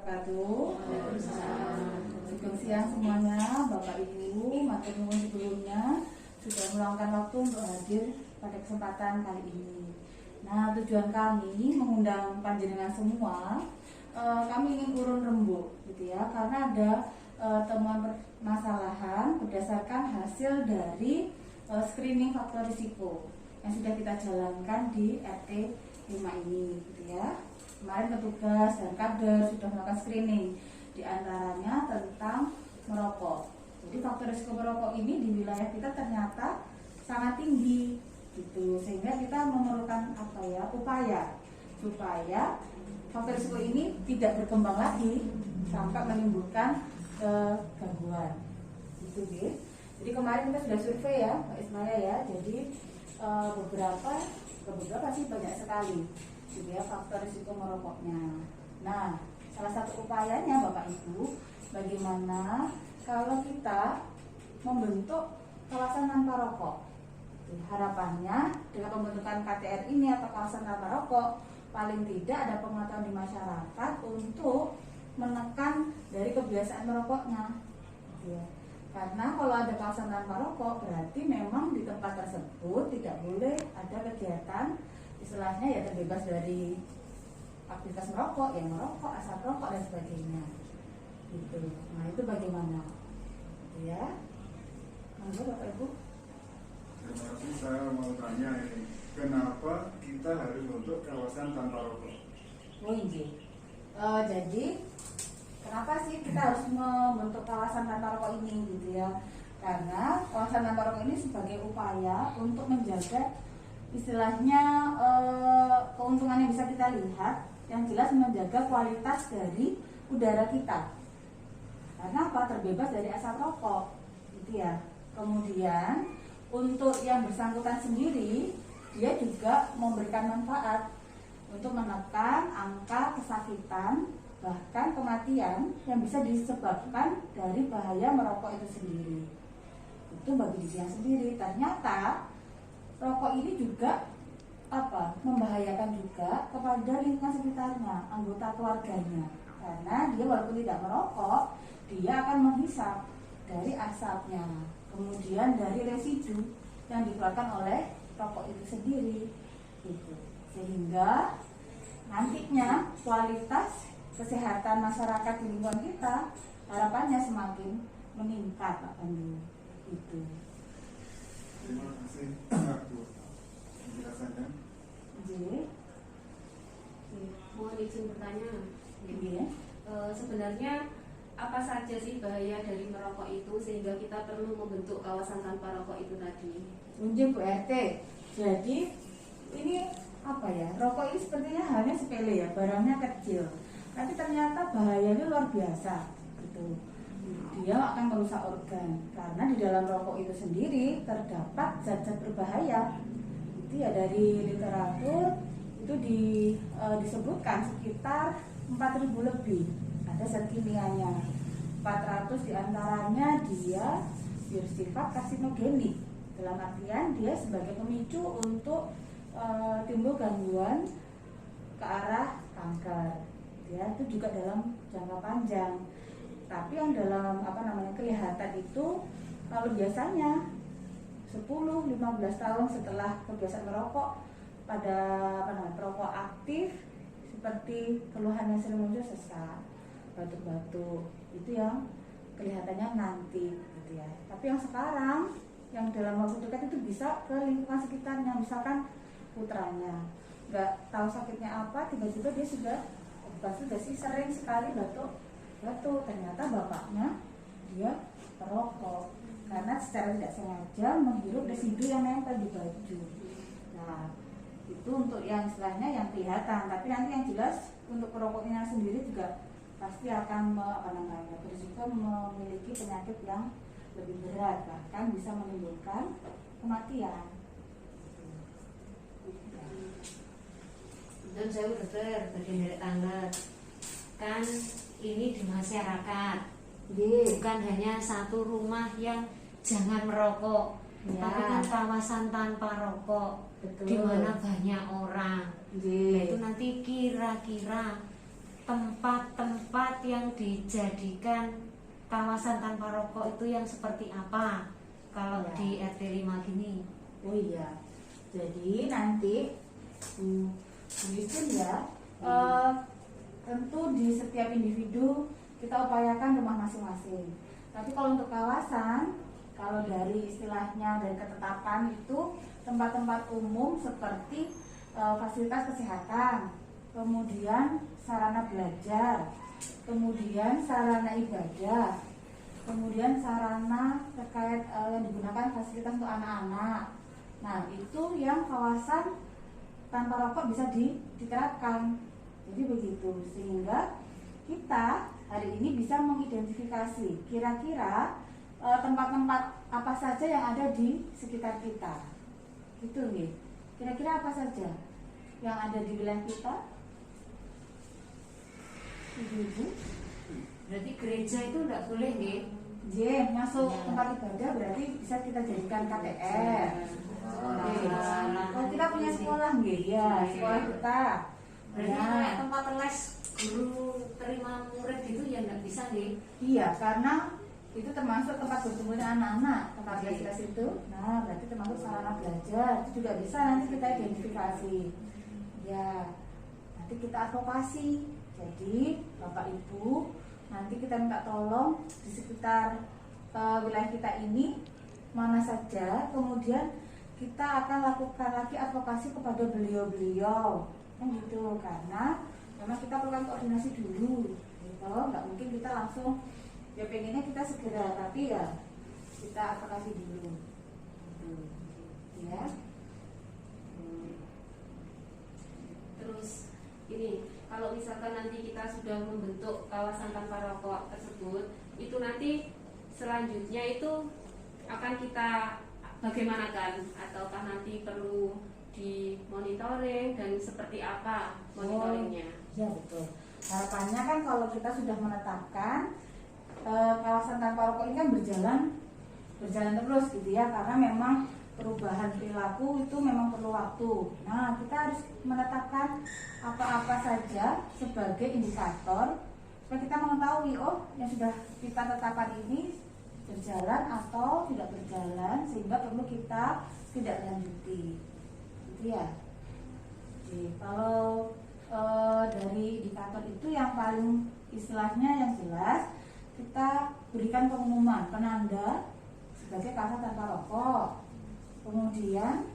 wabarakatuh. Selamat siang semuanya, Bapak Ibu, matur nuwun sebelumnya sudah meluangkan waktu untuk hadir pada kesempatan kali ini. Nah, tujuan kami mengundang panjenengan semua, kami ingin urun rembuk, gitu ya, karena ada temuan permasalahan berdasarkan hasil dari screening faktor risiko yang sudah kita jalankan di RT 5 ini, gitu ya. Kemarin petugas dan kader sudah melakukan screening, diantaranya tentang merokok. Jadi faktor risiko merokok ini di wilayah kita ternyata sangat tinggi, gitu. Sehingga kita memerlukan upaya supaya faktor risiko ini tidak berkembang lagi sampai menimbulkan gangguan, gitu, gitu. Jadi kemarin kita sudah survei ya, Pak Ismail ya. Jadi beberapa sih banyak sekali, gitu ya, faktor risiko merokoknya. Nah, salah satu upayanya Bapak Ibu, bagaimana kalau kita membentuk kawasan tanpa rokok. Harapannya dengan pembentukan KTR ini atau kawasan tanpa rokok, paling tidak ada pengetahuan di masyarakat untuk menekan dari kebiasaan merokoknya, gitu ya. Karena kalau ada kawasan tanpa rokok, berarti memang di tempat tersebut tidak boleh ada kegiatan, istilahnya ya terbebas dari aktivitas merokok, yang merokok, asap rokok dan sebagainya, gitu. Nah, itu bagaimana, gitu ya? Monggo Bapak Ibu. Terima kasih. Saya mau tanya ini, kenapa kita harus membentuk kawasan tanpa rokok? Oh iya. Jadi kenapa sih kita harus membentuk kawasan tanpa rokok ini, gitu ya? Karena kawasan tanpa rokok ini sebagai upaya untuk menjaga, istilahnya keuntungan yang bisa kita lihat, yang jelas menjaga kualitas dari udara kita. Karena apa? Terbebas dari asap rokok, gitu ya. Kemudian untuk yang bersangkutan sendiri, dia juga memberikan manfaat untuk menekan angka kesakitan bahkan kematian yang bisa disebabkan dari bahaya merokok itu sendiri. Itu bagi dirinya sendiri. Ternyata rokok ini juga membahayakan juga kepada lingkungan sekitarnya, anggota keluarganya. Karena dia walaupun tidak merokok, dia akan menghisap dari asapnya, kemudian dari residu yang dikeluarkan oleh rokok itu sendiri, gitu. Sehingga nantinya kualitas kesehatan masyarakat di lingkungan kita harapannya semakin meningkat, Pak Pandu. Itu. Terima kasih Bu penjelasannya. Jadi, mohon izin bertanya. iya. Sebenarnya apa saja sih bahaya dari merokok itu sehingga kita perlu membentuk kawasan tanpa rokok itu tadi? Unjuk Bu RT. Jadi ini rokok ini sepertinya halnya sepele ya, barangnya kecil, tapi ternyata bahayanya luar biasa, gitu. Dia akan merusak organ karena di dalam rokok itu sendiri terdapat zat-zat berbahaya. Itu ya, dari literatur itu disebutkan sekitar 4.000 lebih ada zat kimianya. 400 diantaranya dia bersifat karsinogenik, dalam artian dia sebagai pemicu untuk timbul gangguan ke arah kanker, ya, itu juga dalam jangka panjang. Tapi yang dalam kelihatan itu kalau biasanya 10-15 tahun setelah kebiasaan merokok, pada perokok aktif seperti keluhan yang sering muncul, sesak, batuk-batuk, itu yang kelihatannya nanti, gitu ya. Tapi yang sekarang, yang dalam waktu dekat itu bisa ke lingkungan sekitarnya, misalkan putranya nggak tahu sakitnya apa, tiba-tiba dia sudah sering sekali batuk, ternyata bapaknya dia perokok karena secara tidak sengaja menghirup residu yang nempel di baju. Nah, itu untuk yang istilahnya yang kelihatan, tapi nanti yang jelas untuk perokoknya sendiri juga pasti akan berisiko memiliki penyakit yang lebih berat, bahkan bisa menimbulkan kematian. Dan saya dokter bagian dari tangga kan ini di masyarakat, bukan hanya satu rumah yang jangan merokok, ya, tapi kan kawasan tanpa rokok, di mana banyak orang. Ya. Itu nanti kira-kira tempat-tempat yang dijadikan kawasan tanpa rokok itu yang seperti apa kalau Ya. di RT 5 gini? Oh iya, jadi nanti Bu Yustin ya, tentu di setiap individu kita upayakan rumah masing-masing. Tapi kalau untuk kawasan, kalau dari istilahnya dari ketetapan itu tempat-tempat umum seperti fasilitas kesehatan, kemudian sarana belajar, kemudian sarana ibadah, kemudian sarana terkait yang digunakan fasilitas untuk anak-anak. Nah, itu yang kawasan tanpa rokok bisa diterapkan. Jadi begitu, sehingga kita hari ini bisa mengidentifikasi kira-kira tempat-tempat apa saja yang ada di sekitar kita. Gitu nih. Kira-kira apa saja yang ada di wilayah kita? Ibu-ibu? Berarti gereja itu enggak boleh nggih? J, masuk tempat ibadah berarti bisa kita jadikan KTR. Kalau kita punya sekolah nggih, ya sekolah kita. Berarti Ya. kayak tempat les guru terima murid gitu ya nggak bisa nggih? Iya, karena itu termasuk tempat bertemu dengan anak-anak, tempat Oke. les itu. Nah, berarti termasuk sarana belajar. Itu juga bisa nanti kita identifikasi. Ya, nanti kita advokasi. Jadi, Bapak Ibu, nanti kita minta tolong di sekitar wilayah kita ini mana saja, kemudian kita akan lakukan lagi advokasi kepada beliau-beliau, kan gitu. Karena memang kita perlu koordinasi dulu, gitu. Nggak mungkin kita langsung ya pengennya kita segera, tapi ya kita advokasi dulu, gitu. Ya. Terus ini, kalau misalkan nanti kita sudah membentuk kawasan tanpa rokok tersebut, itu nanti selanjutnya itu akan kita bagaimanakan, ataukah nanti perlu dimonitoring dan seperti apa monitoringnya? Ya betul. Harapannya kan kalau kita sudah menetapkan kawasan tanpa rokok ini kan berjalan terus gitu ya, karena memang perubahan perilaku itu memang perlu waktu. Nah, kita harus menetapkan apa-apa saja sebagai indikator supaya kita mengetahui yang sudah kita tetapkan ini berjalan atau tidak berjalan, sehingga perlu kita tidak lanjuti. Gitu ya. Jadi, kalau dari indikator itu yang paling istilahnya yang jelas, kita berikan pengumuman penanda sebagai kawasan tanpa rokok. Kemudian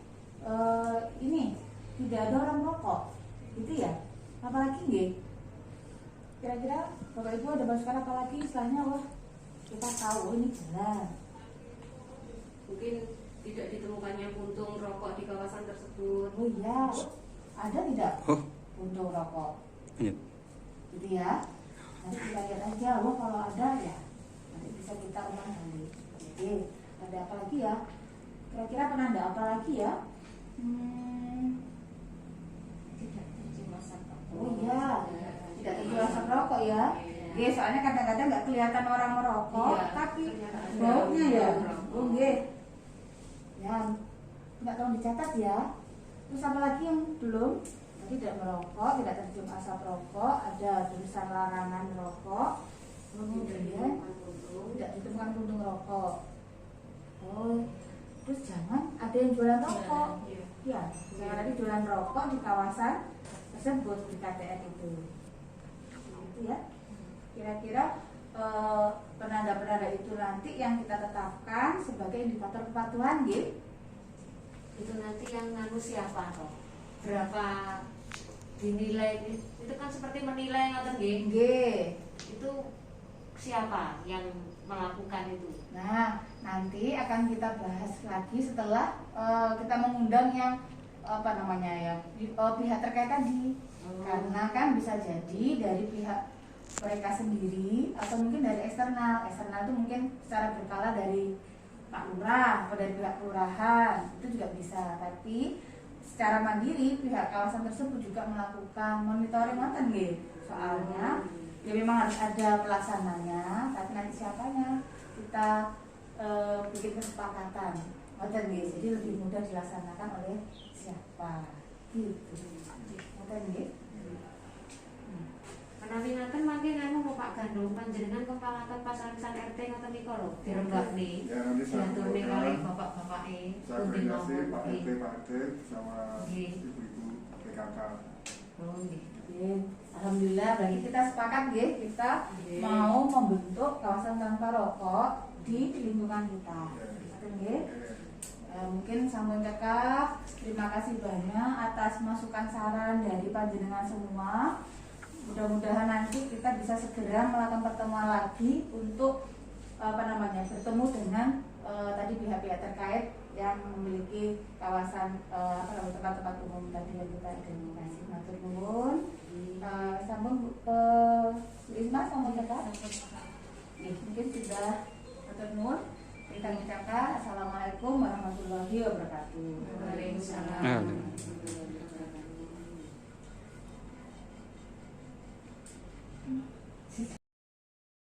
ini tidak ada orang rokok, gitu ya. Apalagi nggih? Kira-kira Bapak Ibu ada masukan apalagi istilahnya? Wah, kita tahu ini jelas. Mungkin tidak ditemukannya puntung rokok di kawasan tersebut. Oh iya, ada tidak puntung rokok? Iya. Gitu ya. Nanti kita lihat aja, kalau ada ya nanti bisa kita ulang kali. Oke, ada apa lagi ya? Kira-kira penanda apa lagi ya? Tidak tercium asap rokok. Oh iya, tidak terjual asap rokok ya. Oke, soalnya kadang-kadang nggak kelihatan orang merokok, Iya, tapi ternyata ada baunya ya. orang merokok. Oh nggih. Ya, nggak tolong dicatat ya. Terus apa lagi yang belum? Tadi tidak merokok, tidak tercium asap rokok, ada tulisan larangan merokok, kemudian tidak ditemukan puntung rokok. Oh, terus jangan ada yang jualan rokok. Iya. Ya, jangan ada jualan rokok di kawasan tersebut di KTR itu. Gitu ya. Kira-kira penanda-penanda itu nanti yang kita tetapkan sebagai indikator kepatuhan, gitu. Itu nanti yang nganu siapa toh? Berapa dinilai itu kan seperti menilai ngoten nggih. Nggih. Itu siapa yang melakukan itu? Nah, nanti akan kita bahas lagi setelah kita mengundang yang pihak terkait tadi. Karena kan bisa jadi dari pihak mereka sendiri atau mungkin dari eksternal. Eksternal itu mungkin secara berkala dari Pak Lurah atau dari pihak kelurahan, itu juga bisa. Tapi secara mandiri pihak kawasan tersebut juga melakukan monitoring ngoten nggih. Soalnya ya memang harus ada pelaksananya, tapi nanti siapanya kita bikin kesepakatan ngoten nggih. Jadi lebih mudah dilaksanakan oleh siapa gitu. Ngoten nggih. Rawingaken mangke nganu Pak Gandum panjenengan kepalakan pasarisan RT ngoten nika lho direnggakne. Ya nanti saya Diaturne kumpulkan. kali bapak-bapake. Saya koordinasi Pak RT Pak RT sama Nggih. ibu-ibu PKK. Oh nggih. Oke, alhamdulillah berarti kita sepakat ya, kita Nggih. mau membentuk kawasan tanpa rokok di lingkungan kita. Oke. Mungkin sampun cekap. Terima kasih banyak atas masukan saran dari panjenengan semua. Mudah-mudahan nanti kita bisa segera melakukan pertemuan lagi untuk bertemu dengan tadi pihak-pihak terkait yang memiliki kawasan tempat-tempat umum tadi yang kita identifikasi. Matur nuwun. Sambung ke Risma sampun cekap. Mungkin sudah matur nuwun. Kita mengucapkan Assalamualaikum warahmatullahi wabarakatuh. Waalaikumsalam.